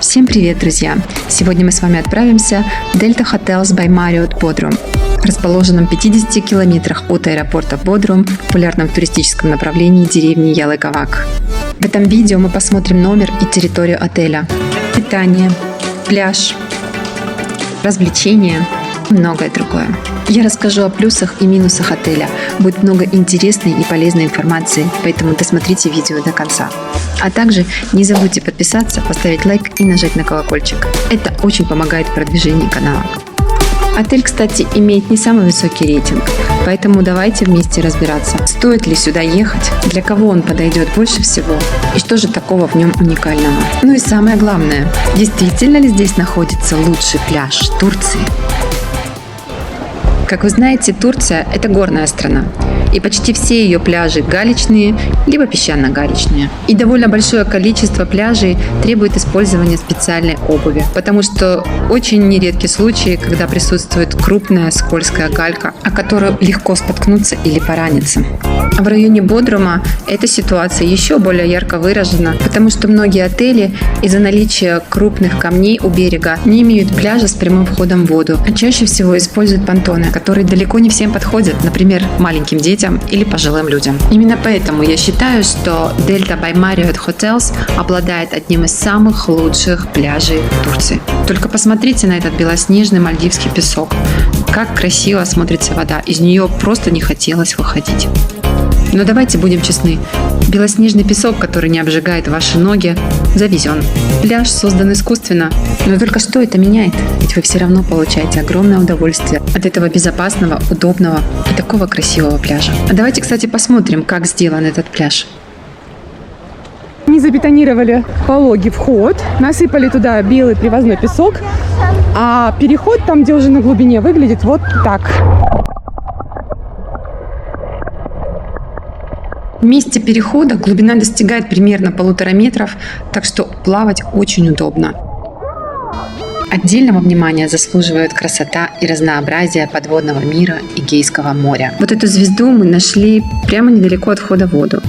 Всем привет, друзья! Сегодня мы с вами отправимся в Delta Hotels by Marriott Бодрум, расположенном в 50 километрах от аэропорта Бодрум, в популярном туристическом направлении деревни Ялыгавак. В этом видео мы посмотрим номер и территорию отеля, питание, пляж, развлечения и многое другое. Я расскажу о плюсах и минусах отеля. Будет много интересной и полезной информации, поэтому досмотрите видео до конца. А также не забудьте подписаться, поставить лайк и нажать на колокольчик. Это очень помогает в продвижении канала. Отель, кстати, имеет не самый высокий рейтинг, поэтому давайте вместе разбираться, стоит ли сюда ехать, для кого он подойдет больше всего и что же такого в нем уникального. Ну и самое главное, действительно ли здесь находится лучший пляж Турции? Как вы знаете, Турция – это горная страна, и почти все ее пляжи галечные, либо песчано-галечные. И довольно большое количество пляжей требует использования специальной обуви, потому что очень нередки случаи, когда присутствует крупная скользкая галька, о которую легко споткнуться или пораниться. А в районе Бодрума эта ситуация еще более ярко выражена, потому что многие отели из-за наличия крупных камней у берега не имеют пляжа с прямым входом в воду, а чаще всего используют понтоны, которые далеко не всем подходят, например, маленьким детям или пожилым людям. Именно поэтому я считаю, что Delta by Marriott Hotels обладает одним из самых лучших пляжей Турции. Только посмотрите на этот белоснежный мальдивский песок. Как красиво смотрится вода, из нее просто не хотелось выходить. Но давайте будем честны, белоснежный песок, который не обжигает ваши ноги, завезен. Пляж создан искусственно, но только что это меняет? Ведь вы все равно получаете огромное удовольствие от этого безопасного, удобного и такого красивого пляжа. А давайте, кстати, посмотрим, как сделан этот пляж. Они забетонировали пологий вход, насыпали туда белый привозной песок, а переход там, где уже на глубине, выглядит вот так. В месте перехода глубина достигает примерно 1,5 метра, так что плавать очень удобно. Отдельного внимания заслуживают красота и разнообразие подводного мира Эгейского моря. Вот эту звезду мы нашли прямо недалеко от входа в воду,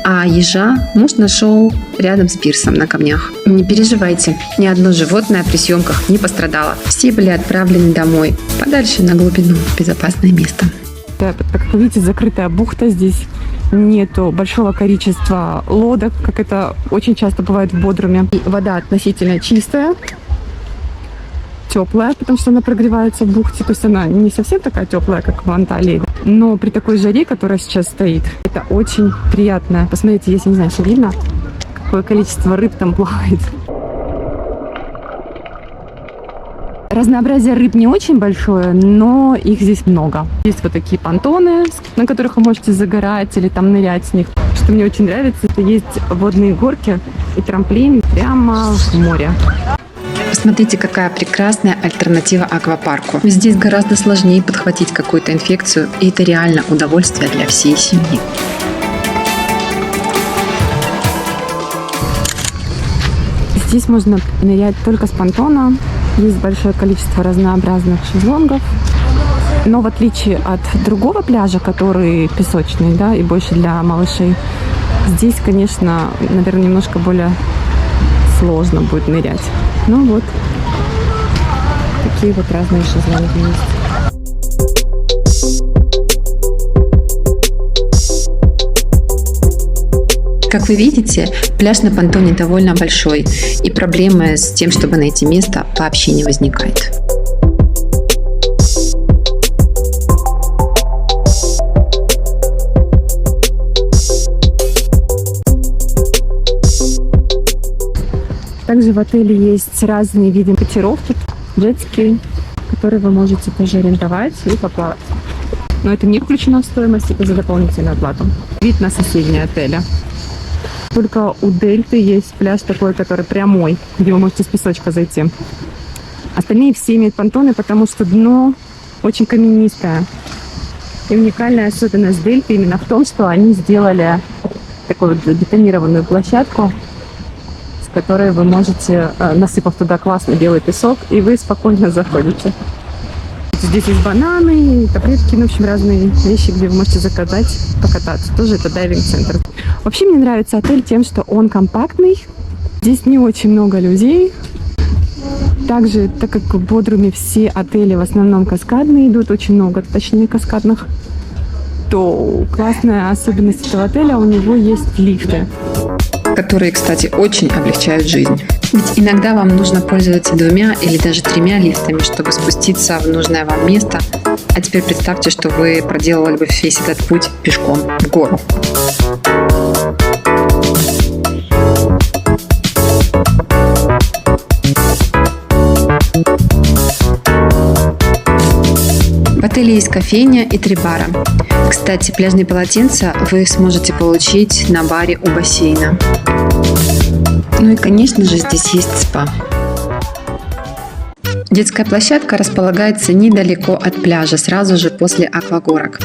а ежа муж нашел рядом с пирсом на камнях. Не переживайте, ни одно животное при съемках не пострадало. Все были отправлены домой, подальше на глубину, в безопасное место. Так как вы видите, закрытая бухта, здесь нету большого количества лодок, как это очень часто бывает в Бодруме. И вода относительно чистая, теплая, потому что она прогревается в бухте, то есть она не совсем такая теплая, как в Анталии. Но при такой жаре, которая сейчас стоит, это очень приятно. Посмотрите, если не знаю, что видно, какое количество рыб там плавает. Разнообразие рыб не очень большое, но их здесь много. Есть вот такие понтоны, на которых вы можете загорать или там нырять с них. Что мне очень нравится, это есть водные горки и трамплин прямо в море. Посмотрите, какая прекрасная альтернатива аквапарку. Здесь гораздо сложнее подхватить какую-то инфекцию, и это реально удовольствие для всей семьи. Здесь можно нырять только с понтона. Есть большое количество разнообразных шезлонгов. Но в отличие от другого пляжа, который песочный, да, и больше для малышей, здесь, конечно, наверное, немножко более сложно будет нырять. Ну вот, такие вот разные шезлонги есть. Как вы видите, пляж на понтоне довольно большой, и проблемы с тем, чтобы найти место, вообще не возникает. Также в отеле есть разные виды катеров, джетски, которые вы можете тоже арендовать и поплавать. Но это не включено в стоимость, это за дополнительную оплату. Вид на соседние отели. Только у Дельты есть пляж такой, который прямой, где вы можете с песочка зайти. Остальные все имеют понтоны, потому что дно очень каменистое. И уникальная особенность Дельты именно в том, что они сделали такую вот бетонированную площадку, с которой вы можете, насыпав туда классный белый песок, и вы спокойно заходите. Здесь есть бананы, таблетки, ну, в общем, разные вещи, где вы можете заказать, покататься. Тоже это дайвинг-центр. Вообще мне нравится отель тем, что он компактный. Здесь не очень много людей. Также, так как в Бодруме все отели в основном каскадные идут, очень много, точнее, каскадных, то классная особенность этого отеля, у него есть лифты. Которые, кстати, очень облегчают жизнь. Ведь иногда вам нужно пользоваться 2 или даже 3 лифтами, чтобы спуститься в нужное вам место. А теперь представьте, что вы проделывали бы весь этот путь пешком в гору. В отеле есть кофейня и 3 бара. Кстати, пляжные полотенца вы сможете получить на баре у бассейна. Ну и, конечно же, здесь есть спа. Детская площадка располагается недалеко от пляжа, сразу же после аквагорок.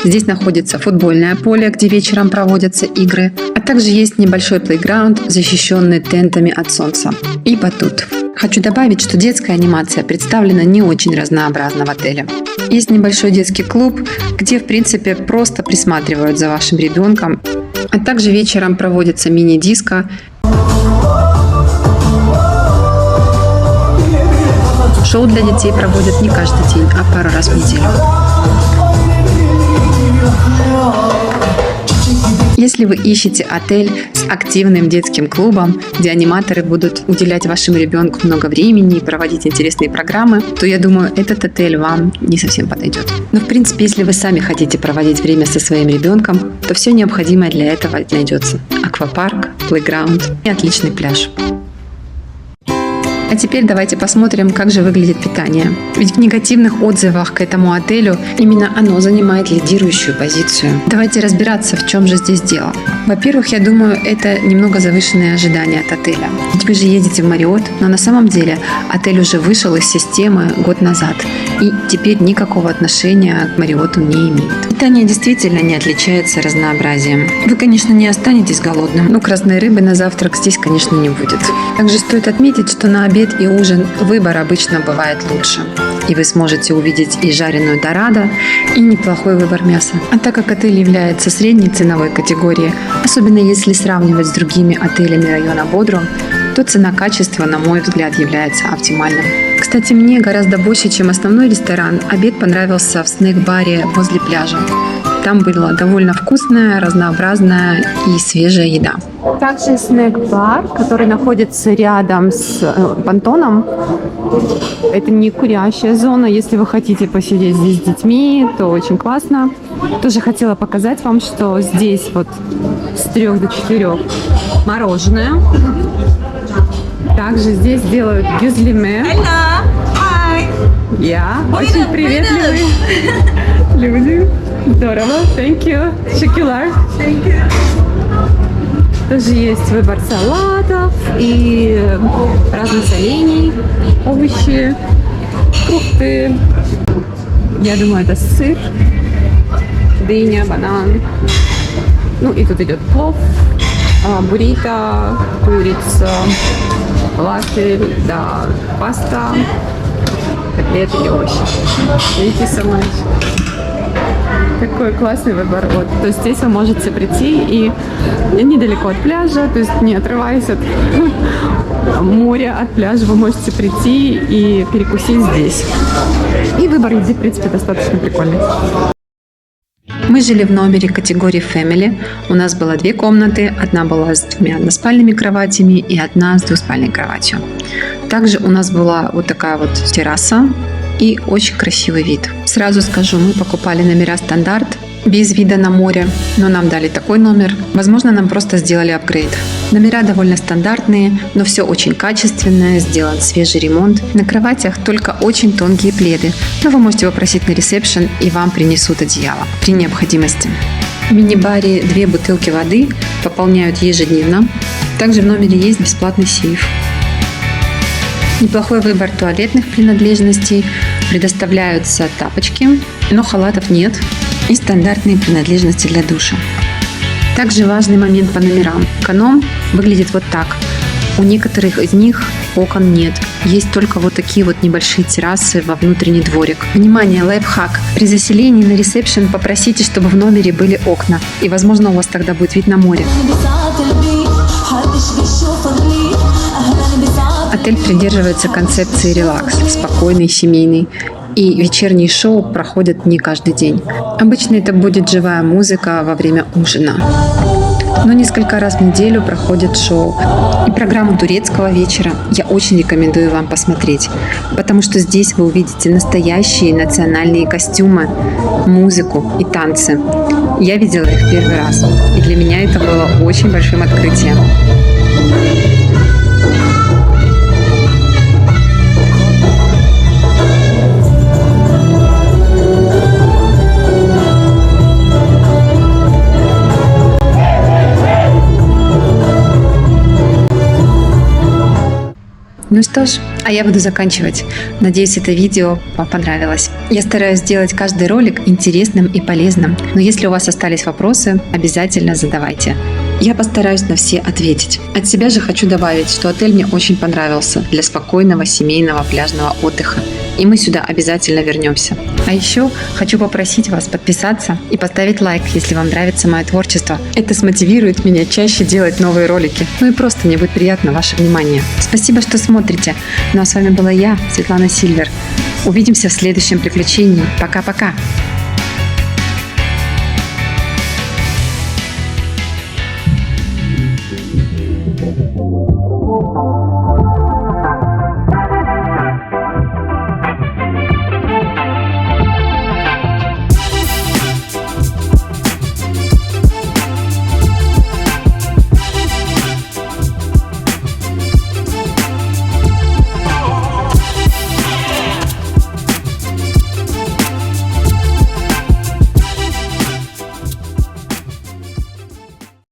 Здесь находится футбольное поле, где вечером проводятся игры, а также есть небольшой плейграунд, защищенный тентами от солнца, и батут. Хочу добавить, что детская анимация представлена не очень разнообразно в отеле. Есть небольшой детский клуб, где, в принципе, просто присматривают за вашим ребенком, а также вечером проводится мини-диско. Шоу для детей проводят не каждый день, а пару раз в неделю. Если вы ищете отель с активным детским клубом, где аниматоры будут уделять вашему ребенку много времени и проводить интересные программы, то я думаю, этот отель вам не совсем подойдет. Но в принципе, если вы сами хотите проводить время со своим ребенком, то все необходимое для этого найдется. Аквапарк, плейграунд и отличный пляж. А теперь давайте посмотрим, как же выглядит питание. Ведь в негативных отзывах к этому отелю именно оно занимает лидирующую позицию. Давайте разбираться, в чем же здесь дело. Во-первых, я думаю, это немного завышенные ожидания от отеля. Ведь вы же едете в Marriott, но на самом деле отель уже вышел из системы год назад и теперь никакого отношения к Marriott не имеет. Питание действительно не отличается разнообразием. Вы, конечно, не останетесь голодным, но красной рыбы на завтрак здесь, конечно, не будет. Также стоит отметить, что на обед и ужин выбор обычно бывает лучше. И вы сможете увидеть и жареную дорадо, и неплохой выбор мяса. А так как отель является средней ценовой категории, особенно если сравнивать с другими отелями района Бодрум, то цена-качество, на мой взгляд, является оптимальным. Кстати, мне гораздо больше, чем основной ресторан, обед понравился в снэк-баре возле пляжа. Там была довольно вкусная, разнообразная и свежая еда. Также снэк-бар, который находится рядом с понтоном. Это не курящая зона. Если вы хотите посидеть здесь с детьми, то очень классно. Тоже хотела показать вам, что здесь вот с 3 до 4 мороженое. Также здесь делают гюзлиме. Я очень приветливые люди. Здорово. Thank you. Шоколад. Thank you. Тоже есть выбор салатов и разных солений, овощи, фрукты. Я думаю, это сыр, дыня, банан. Ну и тут идет плов, буррито, курица, фалафель, да, паста, котлеты и овощи. Thank you so much. Такой классный выбор. Вот. То есть здесь вы можете прийти и недалеко от пляжа, то есть не отрываясь от моря, от пляжа, вы можете прийти и перекусить здесь. И выбор еды, в принципе, достаточно прикольный. Мы жили в номере категории Family. У нас было 2 комнаты. Одна была с 2 односпальными кроватями и одна с 2-спальной кроватью. Также у нас была вот такая вот терраса и очень красивый вид. Сразу скажу, мы покупали номера стандарт без вида на море, но нам дали такой номер. Возможно, нам просто сделали апгрейд. Номера довольно стандартные, но все очень качественное, сделан свежий ремонт. На кроватях только очень тонкие пледы, но вы можете попросить на ресепшн, и вам принесут одеяло при необходимости. В мини-баре 2 бутылки воды пополняют ежедневно. Также в номере есть бесплатный сейф. Неплохой выбор туалетных принадлежностей, предоставляются тапочки, но халатов нет, и стандартные принадлежности для душа. Также важный момент по номерам. Эконом выглядит вот так. У некоторых из них окон нет. Есть только вот такие вот небольшие террасы во внутренний дворик. Внимание, лайфхак. При заселении на ресепшн попросите, чтобы в номере были окна. И, возможно, у вас тогда будет вид на море. Отель придерживается концепции релакс, спокойный, семейный. И вечерние шоу проходят не каждый день. Обычно это будет живая музыка во время ужина. Но несколько раз в неделю проходит шоу. И программу турецкого вечера я очень рекомендую вам посмотреть, потому что здесь вы увидите настоящие национальные костюмы, музыку и танцы. Я видела их первый раз, и для меня это было очень большим открытием. Ну что ж, а я буду заканчивать. Надеюсь, это видео вам понравилось. Я стараюсь сделать каждый ролик интересным и полезным, но если у вас остались вопросы, обязательно задавайте. Я постараюсь на все ответить. От себя же хочу добавить, что отель мне очень понравился для спокойного семейного пляжного отдыха. И мы сюда обязательно вернемся. А еще хочу попросить вас подписаться и поставить лайк, если вам нравится мое творчество. Это смотивирует меня чаще делать новые ролики. Ну и просто мне будет приятно ваше внимание. Спасибо, что смотрите. Ну а с вами была я, Светлана Сильвер. Увидимся в следующем приключении. Пока-пока.